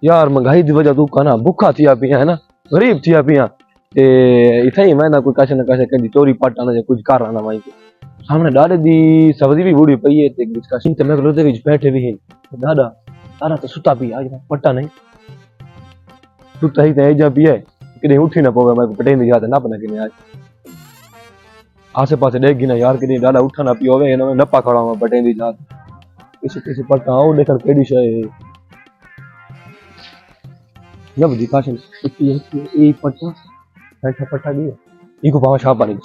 यार महंगाई की वजह तू कहना भुखा थिया पिया है ना, गरीब थिया पिया ते इथे ही मैं ना कोई कशे न कशे कदी चोरी पटाना या कुछ कर रहा भाई सामने डाले दी सब्जी भी बूढ़ी पई है ते इसका सिंह ते मैं रोते विच बैठे भी हैं दादा तारा तो सुता भी आज पट्टा नहीं सुता ही ते जा भी है कि उठी ना पवे मैं पटेन दी जाते ना पना कि आज आसे पासे देख ना यार कि डाला उठा ना पियो वे न नपा खड़ा मैं पटेन दी जात किसी पट्टा आओ देखर केडी शय जब दिखाशन ये पट्टा ऐसा पट्टा दिया इको पावा छापा नहीं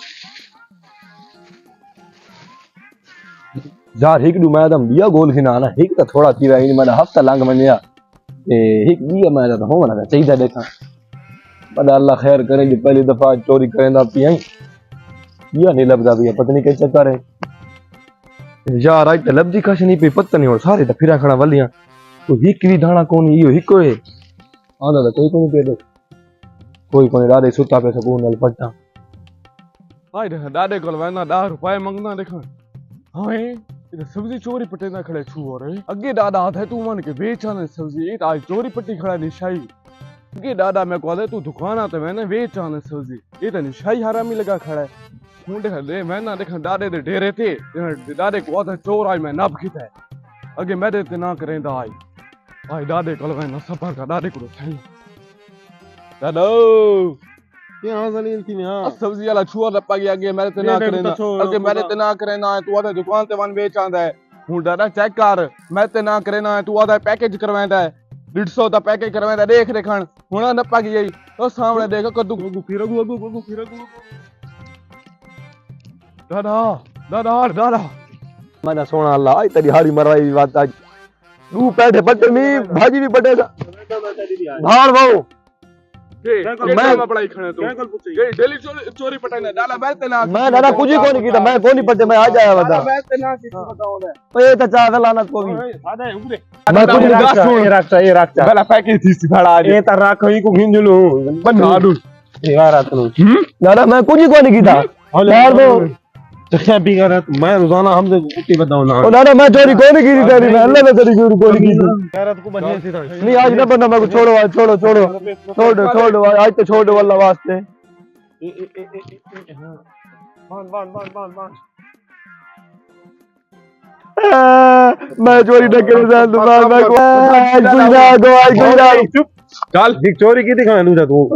यार हिक दु मैं दम बिया गोल खिना ना हिक तो थोड़ा थी रही मैं हफ्ता लांग मनिया ए हिक बिया मैं तो हो ना चाहिए देखा बड़ा अल्लाह खैर करे जो पहली दफा चोरी करेंदा पिया बिया नहीं लबदा बिया पता नहीं क्या चक्कर है यार आज तो लबदी काश नहीं पे पता नहीं और सारे तो फिरा खड़ा वलिया तो हिक भी दाना कोनी यो हिको है आंदा तो कोई पे कोई दादे सुता पे सकून नाल पट्टा हाय दादे कोल वैना 10 रुपए मंगना देखा हां ये सब्जी चोरी पटेना खड़े छू हो रहे अगे दादा हाथ है तू मन के बेचाने सब्जी ये आज चोरी पट्टी खड़ा निशाई अगे दादा मैं कहले तू दुकान आते मैंने बेचाने सब्जी ये तो निशाई हरामी लगा खड़ा है हूं देखा दे मैं ना देखा दादे दे डेरे थे दादे को आधा चोर आई मैं नब खिता है अगे मेरे ते ना करेंदा आई दादे कोल वैना सफर का दादे को सही दादो ये जलील थी ना सब्जी वाला छुआ रपा गया आगे मेरे ते ना करेना आगे मेरे ते ना करेना है तू आधा दुकान ते वन बेचांदा है हूं दादा चेक कर मैं ते ना करेना है तू आधा पैकेज करवांदा है 150 दा पैकेज करवांदा देख देखण हुन नपा गई ओ सामने देख कद्दू फिरगू दादा दादा दादा मैंने सोना अल्लाह आज तेरी हाड़ी मरवाई बात आज तू पैठे पट्टे में भाजी भी पटेगा धार भाऊ मैं पढ़ाई खणे तू ये डेली चोरी पटाने डाला मैं ते ना मैं दादा कुछ ही कोनी कीता मैं कोनी पट्टे मैं आ जाया बता मैं ते ना की बताओ दे ओए तो चावल लानत को भी आधा उरे मैं कुछ नहीं ये रखता भला पैकेज थी सिखाड़ा आज ये त राख ही को घिंजलू बनाडू ये रात नु दादा मैं कुछ ही कोनी कीता यार वो क्या भी कर मैं रोजाना हमसे कुत्ते बताऊं ना ओ दादा मैं चोरी कोनी की तेरी मैं अल्लाह ने तेरी चोरी कोनी की गैरत को बढ़िया सी नहीं आज ना बंदा मैं को छोड़ो आज छोड़ो आज तो छोड़ दो अल्लाह वास्ते बांध मैं चोरी न करे जान दुकान में आज चुप चल दिख चोरी की दिखा नू जा तू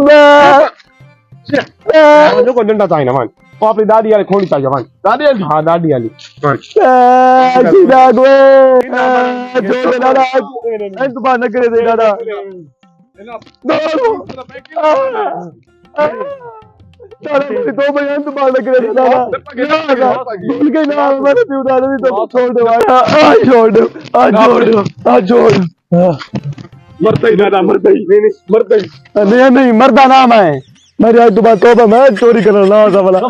जो को डंडा चाहिए ना मान वो अपनी दादी वाली खोली चाहिए मान दादी वाली हां दादी वाली सीधा गो जो दादा आज दुकान न करे दे दादा तो मैं दुकान न करे दादा भूल गए ना मैंने भी उधार भी तो छोड़ दो आज छोड़ मरता ही दादा मरता ही नहीं मरता ही नहीं मरदा नाम है मेरी आज दोबारा तोबा मैं चोरी करना ना वाला